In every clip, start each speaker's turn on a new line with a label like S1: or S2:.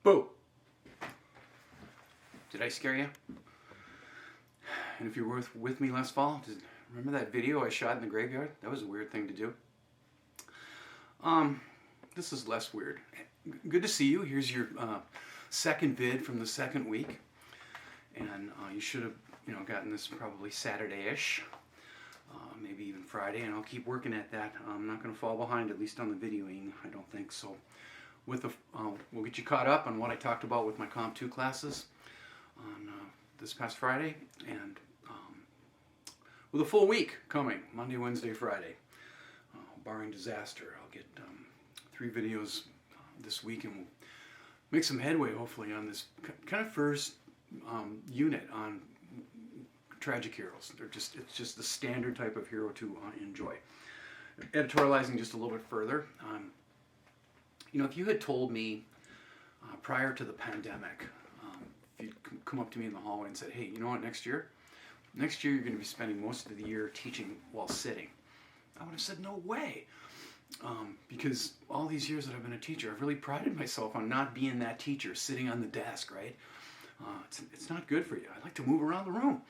S1: Boo! Did I scare you? And if you were with me last fall, remember that video I shot in the graveyard? That was a weird thing to do. This is less weird. Good to see you. Here's your second vid from the second week. And you should have gotten this probably Saturday-ish. Maybe even Friday, and I'll keep working at that. I'm not going to fall behind, at least on the videoing, I don't think so. With the, we'll get you caught up on what I talked about with my Comp 2 classes on this past Friday, and with a full week coming, Monday, Wednesday, Friday. Barring disaster, I'll get 3 videos this week, and we'll make some headway, hopefully, on this kind of first unit on tragic heroes. It's just the standard type of hero to enjoy. Editorializing just a little bit further. If you had told me prior to the pandemic, if you'd come up to me in the hallway and said, hey, you know what, next year you're going to be spending most of the year teaching while sitting, I would have said, no way. Because all these years that I've been a teacher, I've really prided myself on not being that teacher sitting on the desk, right? It's not good for you. I like to move around the room.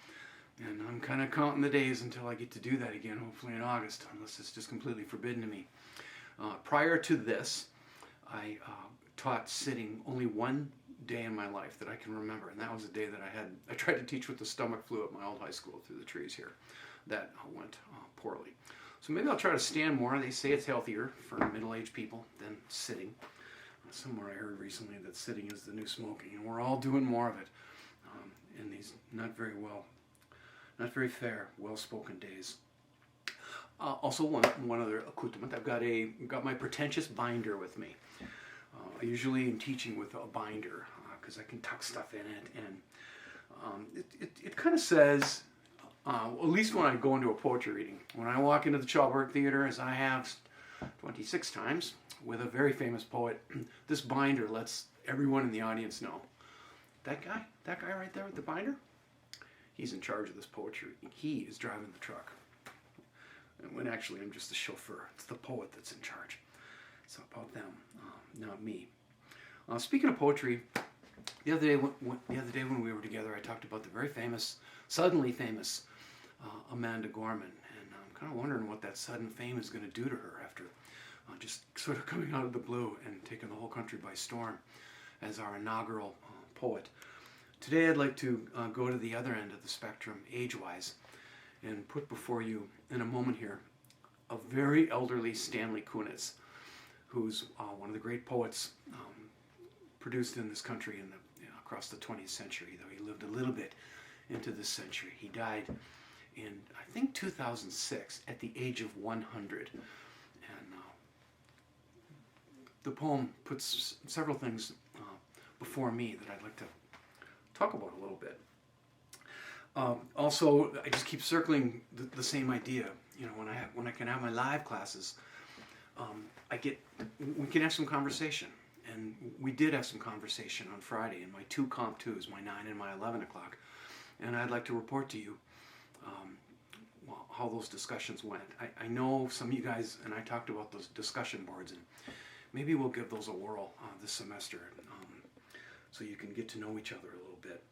S1: And I'm kind of counting the days until I get to do that again, hopefully in August, unless it's just completely forbidden to me. Prior to this, I taught sitting only one day in my life that I can remember, and that was the day that I tried to teach with the stomach flu at my old high school through the trees here. That went poorly. So maybe I'll try to stand more. They say it's healthier for middle-aged people than sitting. Somewhere I heard recently that sitting is the new smoking, and we're all doing more of it in these not very fair, well-spoken days. Also, one other accoutrement. I've got my pretentious binder with me. I usually am teaching with a binder because I can tuck stuff in it, and it kind of says, at least when I go into a poetry reading, when I walk into the Chalberg Theater, as I have 26 times with a very famous poet, this binder lets everyone in the audience know that guy right there with the binder. He's in charge of this poetry. He is driving the truck. And when actually I'm just the chauffeur. It's the poet that's in charge. It's about them, not me. Speaking of poetry, the other day when we were together, I talked about the very famous, suddenly famous Amanda Gorman, and I'm kind of wondering what that sudden fame is going to do to her after just sort of coming out of the blue and taking the whole country by storm as our inaugural poet. Today I'd like to go to the other end of the spectrum, age-wise, and put before you, in a moment here, a very elderly Stanley Kunitz, who's one of the great poets produced in this country across the 20th century, though he lived a little bit into this century. He died in, I think, 2006, at the age of 100. And the poem puts several things before me that I'd like to talk about a little bit. Also, I just keep circling the same idea. When I can have my live classes, we can have some conversation, and we did have some conversation on Friday in my 2 Comp 2s, my 9 and my 11 o'clock, and I'd like to report to you how those discussions went. I know some of you guys and I talked about those discussion boards, and maybe we'll give those a whirl this semester. So you can get to know each other a little bit.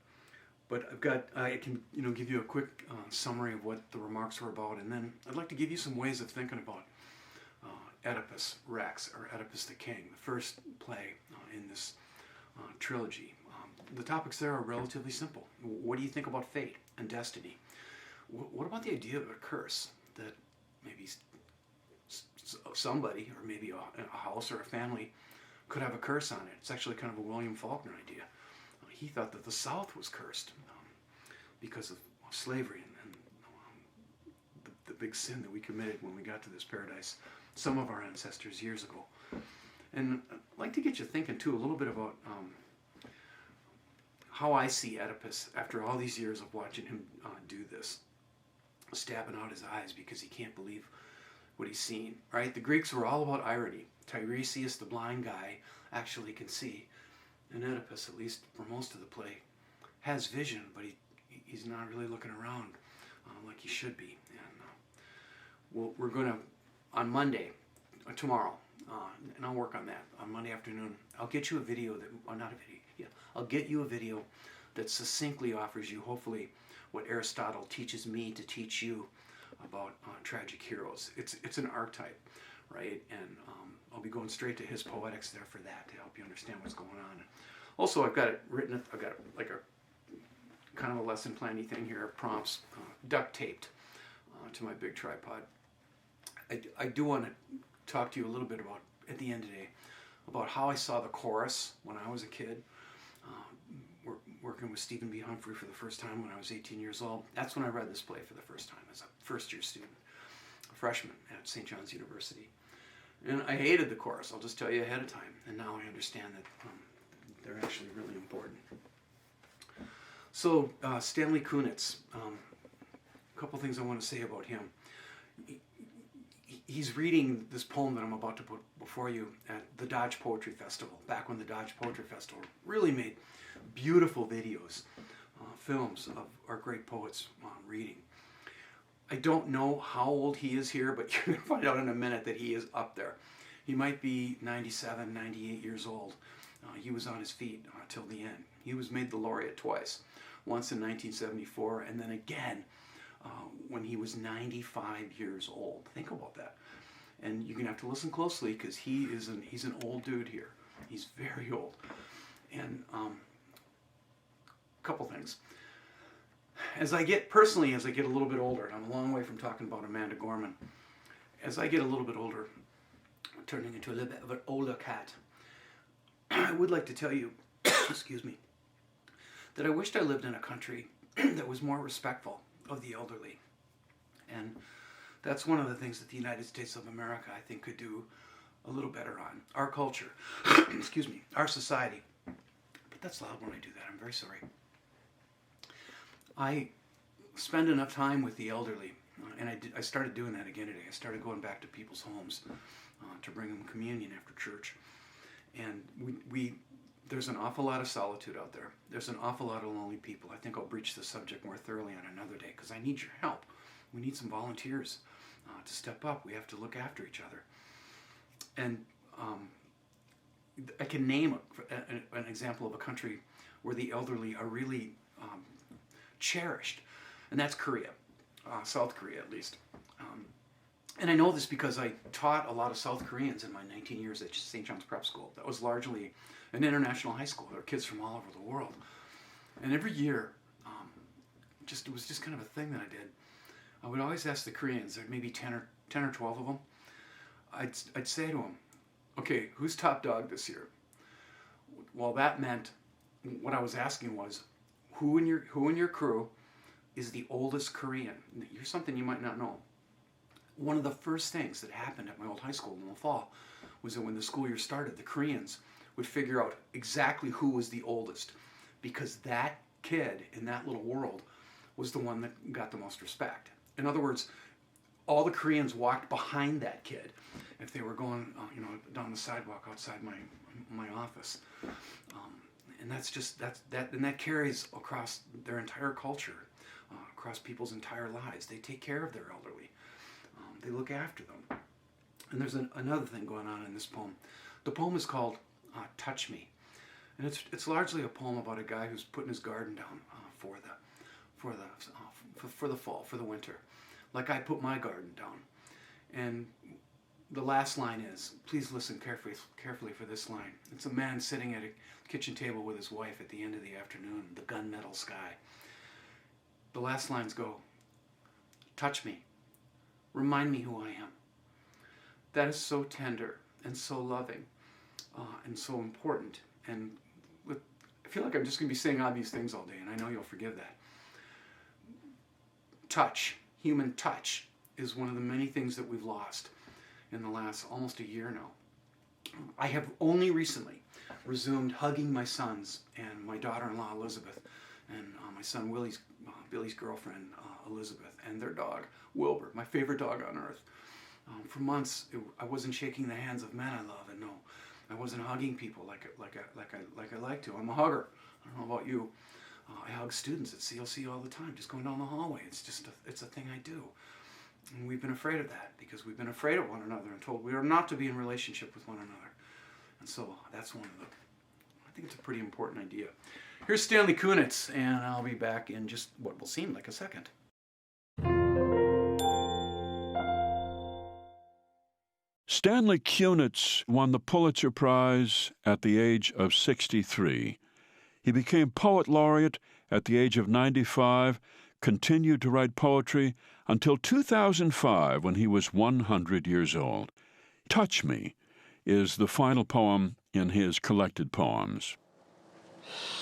S1: But I can give you a quick summary of what the remarks were about, and then I'd like to give you some ways of thinking about Oedipus Rex, or Oedipus the King, the first play in this trilogy. The topics there are relatively simple. What do you think about fate and destiny? What about the idea of a curse, that maybe somebody, or maybe a house or a family, could have a curse on it? It's actually kind of a William Faulkner idea. He thought that the South was cursed because of slavery and the big sin that we committed when we got to this paradise, some of our ancestors years ago. And I'd like to get you thinking too a little bit about how I see Oedipus after all these years of watching him do this, stabbing out his eyes because he can't believe what he's seen. Right? The Greeks were all about irony. Tiresias, the blind guy, actually can see. And Oedipus, at least for most of the play, has vision, but he's not really looking around like he should be. And we're going to, on Monday, tomorrow, and I'll work on that on Monday afternoon. I'll get you a video that, or not a video, yeah, I'll get you a video that succinctly offers you, hopefully, what Aristotle teaches me to teach you about tragic heroes. It's an archetype, right? And I'll be going straight to his poetics there for that to help you understand what's going on. Also, I've got it written. I've got like a kind of a lesson planny thing here, prompts duct taped to my big tripod. I do want to talk to you a little bit about, at the end today, about how I saw the chorus when I was a kid. Working with Stephen B. Humphrey for the first time when I was 18 years old. That's when I read this play for the first time as a first-year student, a freshman at St. John's University. And I hated the chorus, I'll just tell you ahead of time. And now I understand that they're actually really important. So, Stanley Kunitz, a couple things I want to say about him. He's reading this poem that I'm about to put before you at the Dodge Poetry Festival, back when the Dodge Poetry Festival really made beautiful videos, films of our great poets reading. I don't know how old he is here, but you're going to find out in a minute that he is up there. He might be 97, 98 years old. He was on his feet till the end. He was made the laureate twice, once in 1974 and then again when he was 95 years old. Think about that. And you're going to have to listen closely because he's an old dude here. He's very old. And a couple things. As I get a little bit older, and I'm a long way from talking about Amanda Gorman, as I get a little bit older, I'm turning into a little bit of an older cat, I would like to tell you, excuse me, that I wished I lived in a country that was more respectful of the elderly. And that's one of the things that the United States of America, I think, could do a little better on. Our culture, excuse me, our society. But that's loud when I do that, I'm very sorry. I spend enough time with the elderly, and I started doing that again today. I started going back to people's homes to bring them communion after church. And there's an awful lot of solitude out there. There's an awful lot of lonely people. I think I'll breach the subject more thoroughly on another day because I need your help. We need some volunteers to step up. We have to look after each other. And I can name an example of a country where the elderly are really cherished, and that's Korea, South Korea at least. And I know this because I taught a lot of South Koreans in my 19 years at St. John's Prep School. That was largely an international high school. There were kids from all over the world. And every year, it was just kind of a thing that I did. I would always ask the Koreans, there maybe 10 or 12 of them, I'd say to them, okay, who's top dog this year? Well, that meant, what I was asking was, who in your crew is the oldest Korean? Here's something you might not know. One of the first things that happened at my old high school in the fall was that when the school year started, the Koreans would figure out exactly who was the oldest, because that kid in that little world was the one that got the most respect. In other words, all the Koreans walked behind that kid if they were going, down the sidewalk outside my office. And that carries across their entire culture, across people's entire lives. They take care of their elderly. They look after them. And there's another thing going on in this poem. The poem is called "Touch Me," and it's largely a poem about a guy who's putting his garden down for the fall, for the winter, like I put my garden down. And the last line is, please listen carefully for this line. It's a man sitting at a kitchen table with his wife at the end of the afternoon, the gunmetal sky. The last lines go, touch me, remind me who I am. That is so tender and so loving and so important. And I feel like I'm just going to be saying odd these things all day, and I know you'll forgive that. Touch, human touch, is one of the many things that we've lost in the last almost a year now. I have only recently resumed hugging my sons and my daughter-in-law Elizabeth and my son Billy's girlfriend Elizabeth, and their dog Wilbur, my favorite dog on earth. For months I wasn't shaking the hands of men I love, and no, I wasn't hugging people like I like to. I'm a hugger. I don't know about you. I hug students at CLC all the time, just going down the hallway. It's a thing I do. And we've been afraid of that because we've been afraid of one another and told we are not to be in relationship with one another. And so that's one of the, I think it's a pretty important idea. Here's Stanley Kunitz, and I'll be back in just what will seem like a second.
S2: Stanley Kunitz won the Pulitzer Prize at the age of 63. He became poet laureate at the age of 95, continued to write poetry until 2005 when he was 100 years old. Touch Me is the final poem in his collected poems.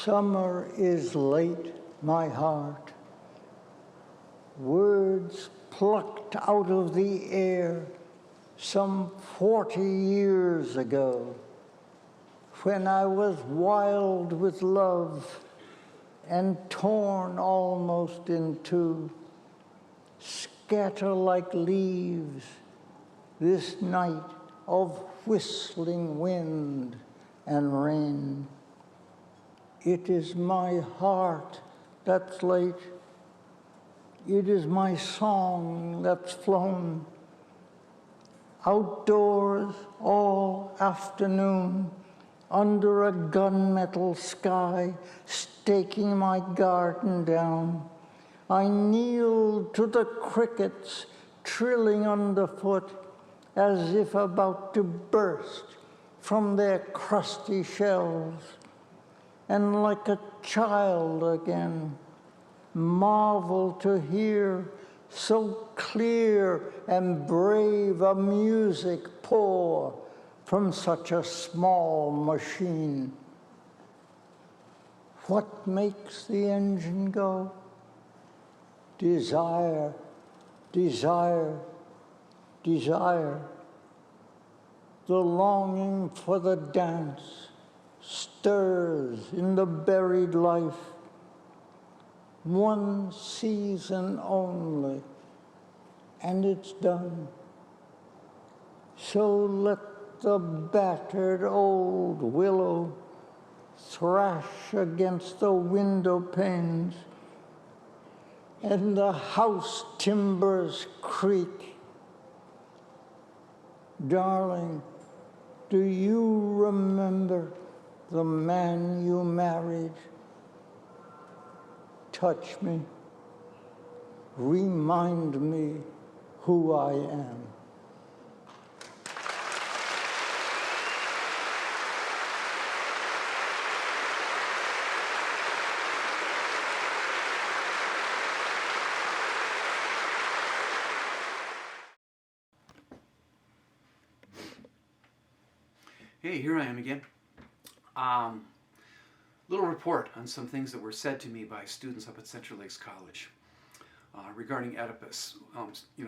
S3: Summer is late, my heart. Words plucked out of the air some 40 years ago, when I was wild with love and torn almost in two, scatter like leaves this night of whistling wind and rain. It is my heart that's late. It is my song that's flown. Outdoors all afternoon, under a gunmetal sky, staking my garden down. I kneeled to the crickets trilling underfoot, as if about to burst from their crusty shells. And like a child again, marvel to hear so clear and brave a music pour from such a small machine. What makes the engine go? Desire, desire, desire. The longing for the dance stirs in the buried life. One season only, and it's done. So let the battered old willow thrash against the window panes, and the house timbers creak. Darling, do you remember the man you married? Touch me, remind me who I am.
S1: Hey, here I am again. Little report on some things that were said to me by students up at Central Lakes College regarding Oedipus.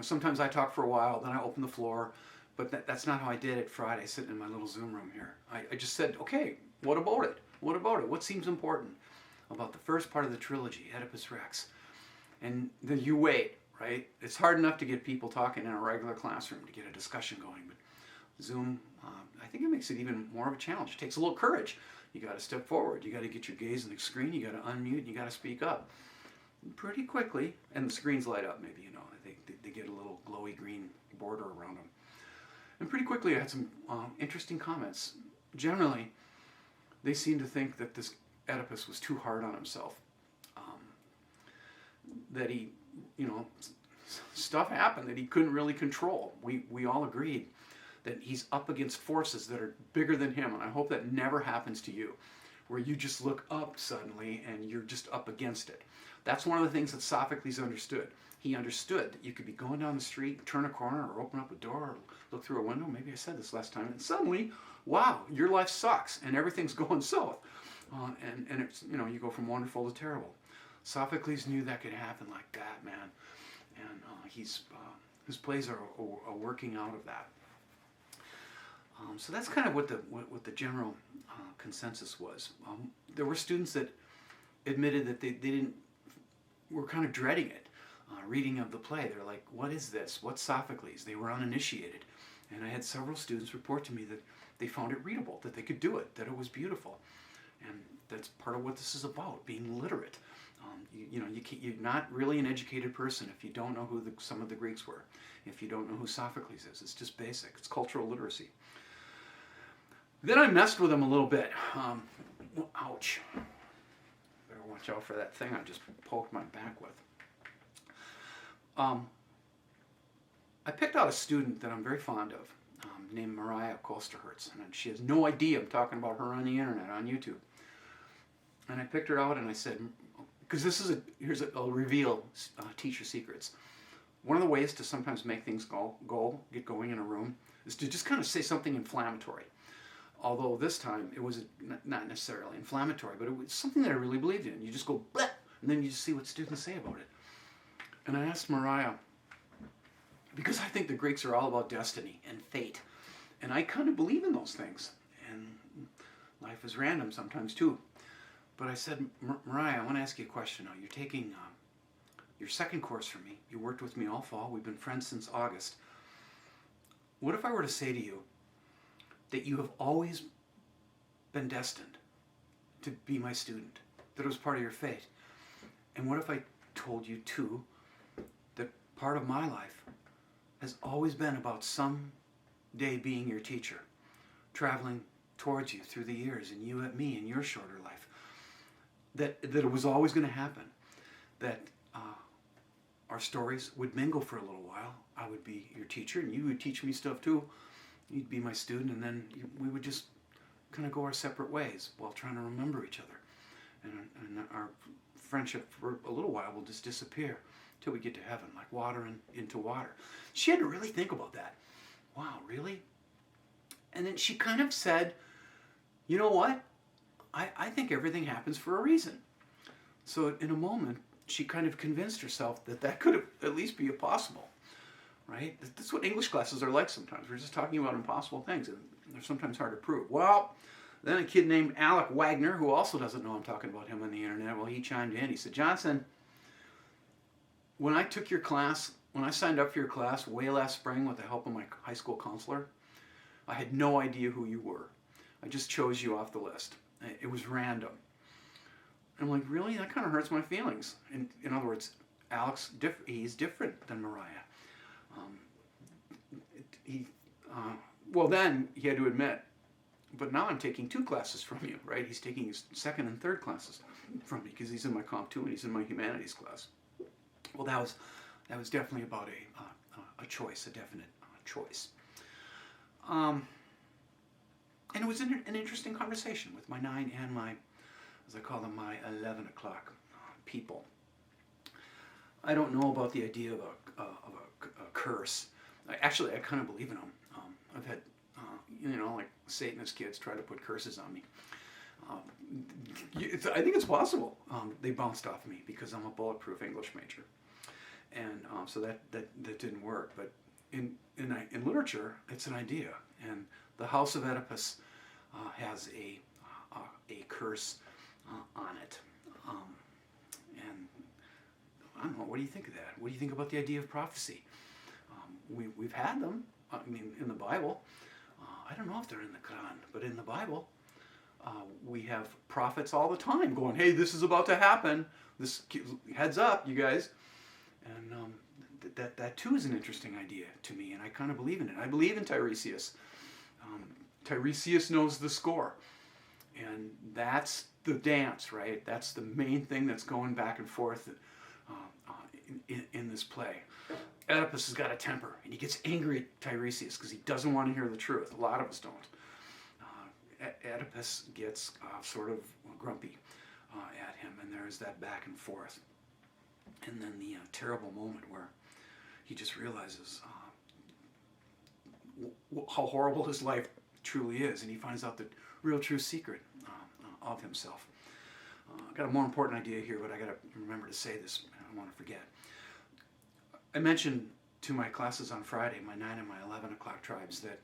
S1: Sometimes I talk for a while, then I open the floor, but that's not how I did it Friday, sitting in my little Zoom room here. I just said, okay, what about it? What about it? What seems important about the first part of the trilogy, Oedipus Rex? And then you wait, right? It's hard enough to get people talking in a regular classroom to get a discussion going, but Zoom, I think it makes it even more of a challenge. It takes a little courage. You got to step forward. You got to get your gaze on the screen. You got to unmute. And you got to speak up. And pretty quickly, and the screens light up. Maybe they get a little glowy green border around them. And pretty quickly, I had some interesting comments. Generally, they seem to think that this Oedipus was too hard on himself. That he, stuff happened that he couldn't really control. We all agreed that he's up against forces that are bigger than him, and I hope that never happens to you, where you just look up suddenly and you're just up against it. That's one of the things that Sophocles understood. He understood that you could be going down the street, turn a corner, or open up a door, or look through a window. Maybe I said this last time, and suddenly, wow, your life sucks, and everything's going south. And it's, you go from wonderful to terrible. Sophocles knew that could happen like that, man. And his plays are working out of that. So that's kind of what the general consensus was. There were students that admitted that they were kind of dreading it, reading of the play. They're like, what is this? What's Sophocles? They were uninitiated. And I had several students report to me that they found it readable, that they could do it, that it was beautiful. And that's part of what this is about, being literate. You're not really an educated person if you don't know who some of the Greeks were, if you don't know who Sophocles is. It's just basic. It's cultural literacy. Then I messed with him a little bit. Ouch. Better watch out for that thing I just poked my back with. I picked out a student that I'm very fond of, named Marie Howe, and she has no idea I'm talking about her on the internet, on YouTube. And I picked her out and I said, because here's a reveal teacher secrets. One of the ways to sometimes make things get going in a room is to just kind of say something inflammatory. Although this time it was not necessarily inflammatory, but it was something that I really believed in. You just go, bleh, and then you just see what students say about it. And I asked Mariah, because I think the Greeks are all about destiny and fate. And I kind of believe in those things. And life is random sometimes too. But I said, Mariah, I want to ask you a question now. You're taking your second course from me. You worked with me all fall. We've been friends since August. What if I were to say to you that you have always been destined to be my student, that it was part of your fate? And what if I told you too that part of my life has always been about some day being your teacher, traveling towards you through the years, and you at me in your shorter life, that it was always going to happen, that our stories would mingle for a little while. I would be your teacher, and you would teach me stuff too. You'd be my student, and then we would just kind of go our separate ways while trying to remember each other. And our friendship for a little while will just disappear till we get to heaven, like water into water. She had to really think about that. Wow, really? And then she kind of said, you know what? I think everything happens for a reason. So in a moment, she kind of convinced herself that could at least be possible, right? That's what English classes are like sometimes. We're just talking about impossible things, and they're sometimes hard to prove. Well, then a kid named Alec Wagner, who also doesn't know I'm talking about him on the internet, well, he chimed in. He said, Johnson, when I took your class, when I signed up for your class way last spring with the help of my high school counselor, I had no idea who you were. I just chose you off the list. It was random. I'm like, really? That kind of hurts my feelings. In other words, Alex, he's different than Mariah. Well, then he had to admit, but now I'm taking 2 classes from you, right? He's taking his second and third classes from me because he's in my Comp 2 and he's in my humanities class. Well, that was definitely about a choice, a definite choice. And it was an interesting conversation with my 9 and my, as I call them, my 11 o'clock people. I don't know about the idea of a curse. I kind of believe in them. I've had, like Satanist kids try to put curses on me. I think it's possible. They bounced off me because I'm a bulletproof English major. And so that didn't work. But in literature, it's an idea. And the House of Oedipus has a curse on it. And I don't know, what do you think of that? What do you think about the idea of prophecy? We've had them, in the Bible. I don't know if they're in the Quran, but in the Bible, we have prophets all the time going, hey, this is about to happen. This, heads up, you guys. And that too is an interesting idea to me, and I kind of believe in it. I believe in Tiresias. Tiresias knows the score. And that's the dance, right? That's the main thing that's going back and forth in this play. Oedipus has got a temper, and he gets angry at Tiresias because he doesn't want to hear the truth. A lot of us don't. Oedipus gets sort of grumpy at him, and there's that back and forth. And then the terrible moment where he just realizes how horrible his life truly is, and he finds out the real true secret of himself. I've got a more important idea here, but I got to remember to say this. I don't want to forget. I mentioned to my classes on Friday, my 9 and my 11 o'clock tribes, that,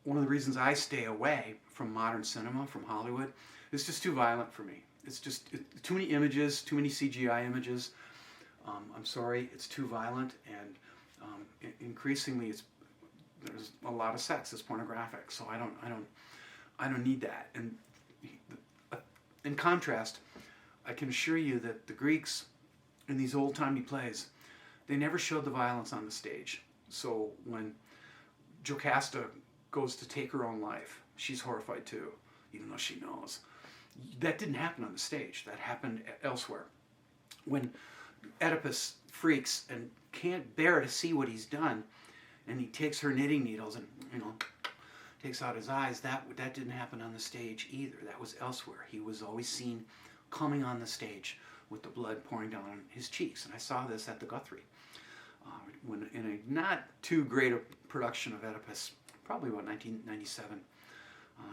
S1: one of the reasons I stay away from modern cinema, from Hollywood, is just too violent for me. It's just too many images, too many CGI images. I'm sorry, it's too violent, and increasingly there's a lot of sex. It's pornographic, so I don't need that. And in contrast, I can assure you that the Greeks in these old-timey plays, they never showed the violence on the stage. So when Jocasta goes to take her own life, she's horrified too, even though she knows. That didn't happen on the stage. That happened elsewhere. When Oedipus freaks and can't bear to see what he's done, and he takes her knitting needles and, takes out his eyes, that didn't happen on the stage either. That was elsewhere. He was always seen coming on the stage with the blood pouring down his cheeks. And I saw this at the Guthrie, when in a not too great a production of Oedipus, probably about 1997,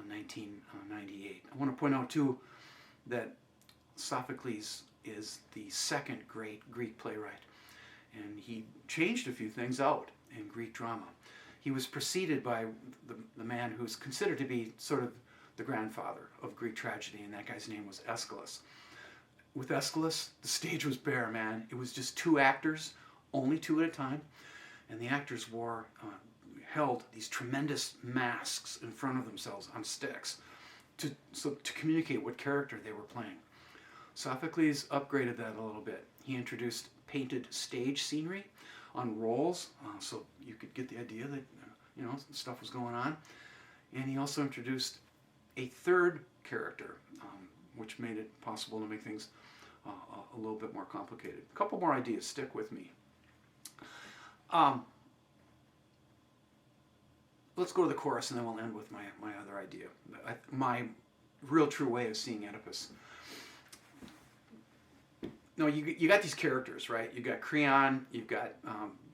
S1: 1998. I want to point out too that Sophocles is the second great Greek playwright, and he changed a few things out in Greek drama. He was preceded by the man who's considered to be sort of the grandfather of Greek tragedy, and that guy's name was Aeschylus. With Aeschylus, the stage was bare, man. It was just two actors, only two at a time, and the actors held these tremendous masks in front of themselves on sticks to communicate what character they were playing. Sophocles upgraded that a little bit. He introduced painted stage scenery on rolls, so you could get the idea that stuff was going on. And he also introduced a third character, which made it possible to make things a little bit more complicated. A couple more ideas. Stick with me. Let's go to the chorus, and then we'll end with my other idea. My real true way of seeing Oedipus. No, you got these characters, right? You've got Creon, you've got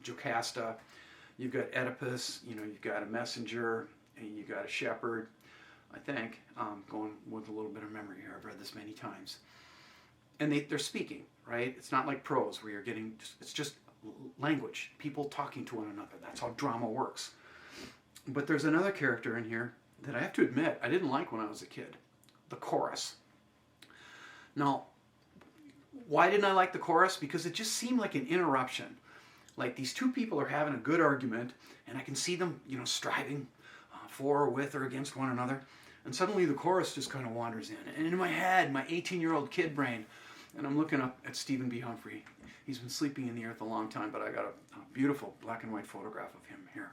S1: Jocasta, you've got Oedipus, you've got a messenger, and you've got a shepherd, I think. Going with a little bit of memory here. I've read this many times. And they're speaking, right? It's not like prose where you're getting, it's just language, people talking to one another. That's how drama works. But there's another character in here that I have to admit I didn't like when I was a kid, the chorus. Now, why didn't I like the chorus? Because it just seemed like an interruption. Like these two people are having a good argument, and I can see them, striving for or with or against one another. And suddenly the chorus just kind of wanders in. And in my head, my 18-year-old kid brain, and I'm looking up at Stephen B. Humphrey. He's been sleeping in the earth a long time, but I got a beautiful black and white photograph of him here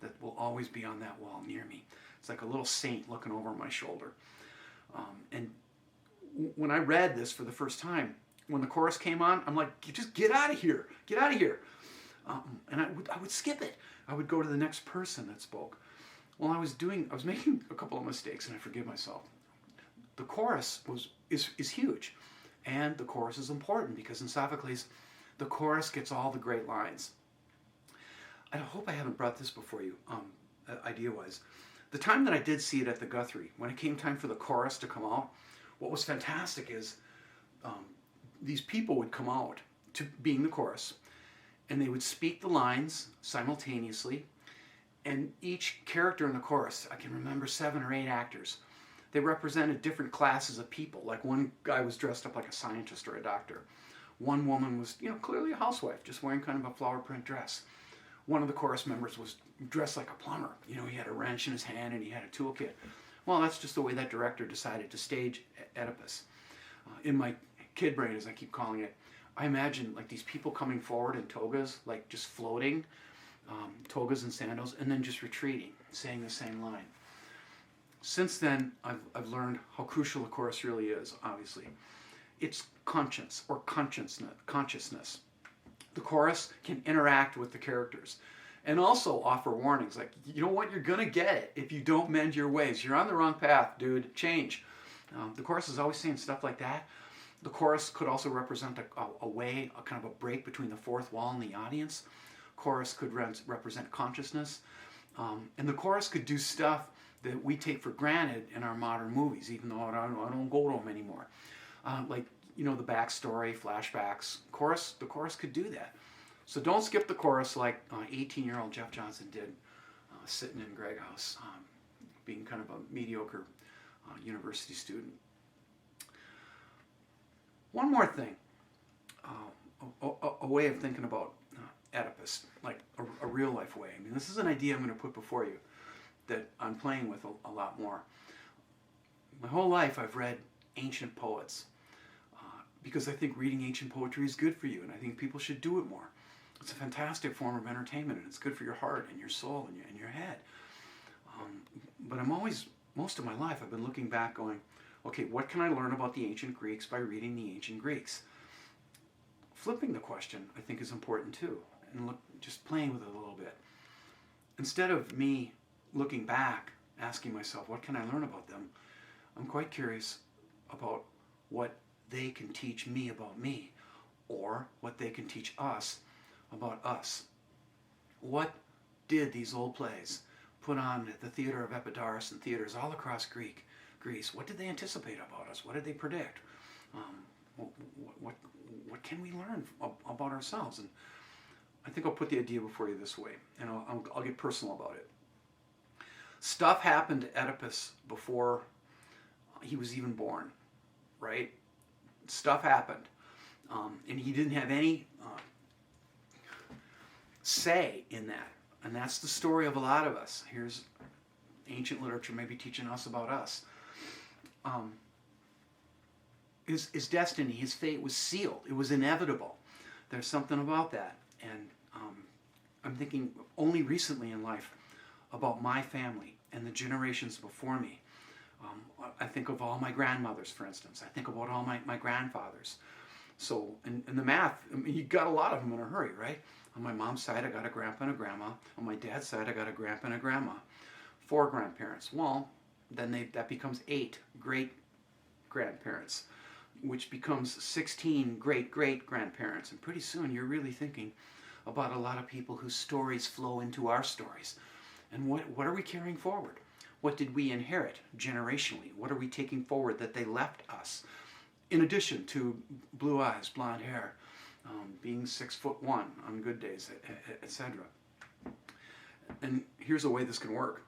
S1: that will always be on that wall near me. It's like a little saint looking over my shoulder. And when I read this for the first time, when the chorus came on, I'm like, just get out of here. Get out of here. And I would skip it. I would go to the next person that spoke. Well, I was making a couple of mistakes, and I forgive myself. The chorus is huge. And the chorus is important because in Sophocles, the chorus gets all the great lines. I hope I haven't brought this before you, idea-wise. The time that I did see it at the Guthrie, when it came time for the chorus to come out, what was fantastic is these people would come out to being the chorus, and they would speak the lines simultaneously, and each character in the chorus, I can remember 7 or 8 actors, they represented different classes of people. Like one guy was dressed up like a scientist or a doctor. One woman was, clearly a housewife, just wearing kind of a flower print dress. One of the chorus members was dressed like a plumber. He had a wrench in his hand and he had a toolkit. Well, that's just the way that director decided to stage Oedipus. In my kid brain, as I keep calling it, I imagine like these people coming forward in togas, like just floating, togas and sandals, and then just retreating, saying the same line. Since then, I've learned how crucial the chorus really is, obviously. It's conscience or consciousness. The chorus can interact with the characters and also offer warnings like, you know what, you're going to get it if you don't mend your ways. You're on the wrong path, dude. Change. The chorus is always saying stuff like that. The chorus could also represent a way, a kind of a break between the fourth wall and the audience. Chorus could represent consciousness. And the chorus could do stuff that we take for granted in our modern movies, even though I don't go to them anymore. Like, the backstory, flashbacks. The chorus could do that. So don't skip the chorus like 18-year-old Jeff Johnson did, sitting in Greg House, being kind of a mediocre university student. One more thing, a way of thinking about Oedipus, like a real-life way. I mean, this is an idea I'm going to put before you that I'm playing with a lot more. My whole life I've read ancient poets, because I think reading ancient poetry is good for you, and I think people should do it more. It's a fantastic form of entertainment, and it's good for your heart and your soul and your head. But most of my life, I've been looking back going, okay, what can I learn about the ancient Greeks by reading the ancient Greeks? Flipping the question, I think, is important too, and just playing with it a little bit. Instead of me looking back, asking myself, what can I learn about them? I'm quite curious about what they can teach me about me, or what they can teach us about us. What did these old plays put on at the theater of Epidaurus and theaters all across Greece? What did they anticipate about us? What did they predict? What can we learn about ourselves? And I think I'll put the idea before you this way, and I'll get personal about it. Stuff happened to Oedipus before he was even born, right? Stuff happened, and he didn't have any say in that. And that's the story of a lot of us. Here's ancient literature maybe teaching us about us. His destiny, his fate was sealed. It was inevitable. There's something about that. And I'm thinking only recently in life about my family and the generations before me. I think of all my grandmothers, for instance. I think about all my grandfathers. So, and the math, I mean, you got a lot of them in a hurry, right? On my mom's side, I got a grandpa and a grandma. On my dad's side, I got a grandpa and a grandma. 4 grandparents. Well, then that becomes 8 great-grandparents, which becomes 16 great-great-grandparents. And pretty soon, you're really thinking about a lot of people whose stories flow into our stories. And what are we carrying forward? What did we inherit generationally? What are we taking forward that they left us? In addition to blue eyes, blonde hair, being 6'1" on good days, etc. And here's a way this can work.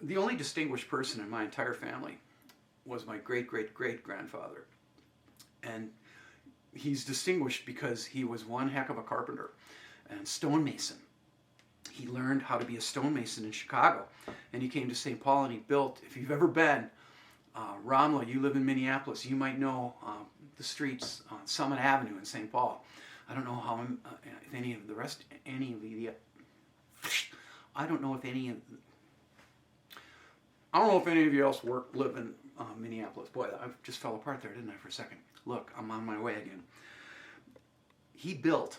S1: The only distinguished person in my entire family was my great-great-great-grandfather. And he's distinguished because he was one heck of a carpenter and stonemason. He learned how to be a stonemason in Chicago, and he came to St. Paul and he built, if you've ever been, Ramla, you live in Minneapolis, you might know the streets on Summit Avenue in St. Paul. I don't know how if any of the rest, any of the, I don't know if any of you else live in Minneapolis. Boy, I just fell apart there, didn't I, for a second? Look, I'm on my way again. He built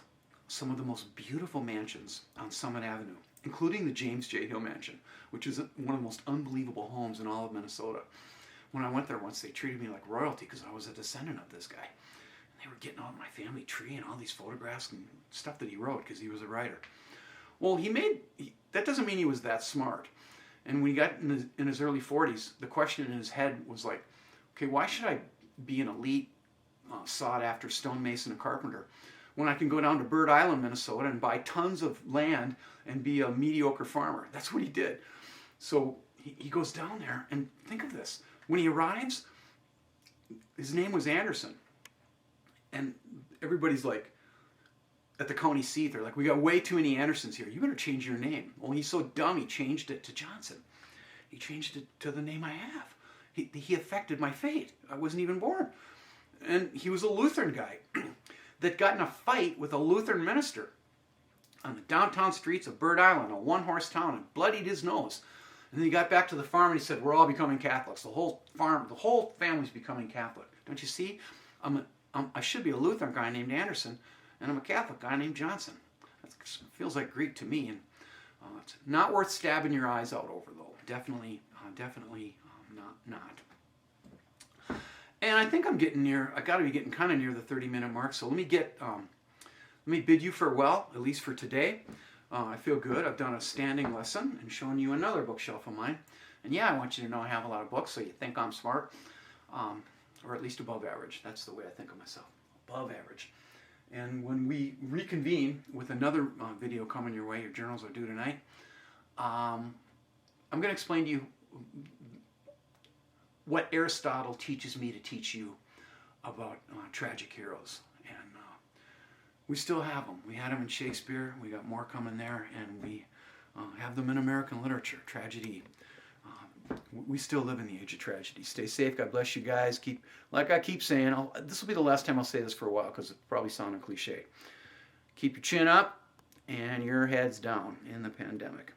S1: some of the most beautiful mansions on Summit Avenue, including the James J. Hill Mansion, which is one of the most unbelievable homes in all of Minnesota. When I went there once, they treated me like royalty because I was a descendant of this guy. And they were getting out my family tree and all these photographs and stuff that he wrote because he was a writer. Well, that doesn't mean he was that smart. And when he got in his early 40s, the question in his head was like, okay, why should I be an elite, sought-after stonemason and carpenter when I can go down to Bird Island, Minnesota, and buy tons of land and be a mediocre farmer? That's what he did. So he goes down there, and think of this. When he arrives, his name was Anderson. And everybody's like, at the county seat, they're like, we got way too many Andersons here. You better change your name. Well, he's so dumb, he changed it to Johnson. He changed it to the name I have. He affected my fate. I wasn't even born. And he was a Lutheran guy that got in a fight with a Lutheran minister on the downtown streets of Bird Island, a one-horse town, and bloodied his nose. And then he got back to the farm and he said, we're all becoming Catholics. The whole family's becoming Catholic. Don't you see? I should be a Lutheran guy named Anderson, and I'm a Catholic guy named Johnson. That feels like Greek to me, and it's not worth stabbing your eyes out over, though. Definitely not. And I think I'm getting near. I got to be getting kind of near the 30-minute mark. So let me bid you farewell, at least for today. I feel good. I've done a standing lesson and shown you another bookshelf of mine. And yeah, I want you to know I have a lot of books, so you think I'm smart, or at least above average. That's the way I think of myself, above average. And when we reconvene with another video coming your way, your journals are due tonight, I'm going to explain to you what Aristotle teaches me to teach you about tragic heroes. And we still have them. We had them in Shakespeare. We got more coming there. And we have them in American literature. Tragedy we still live in the age of tragedy. Stay safe. God bless you guys. Like I keep saying, this will be the last time I'll say this for a while because it probably sounds cliche. Keep your chin up and your heads down in the pandemic.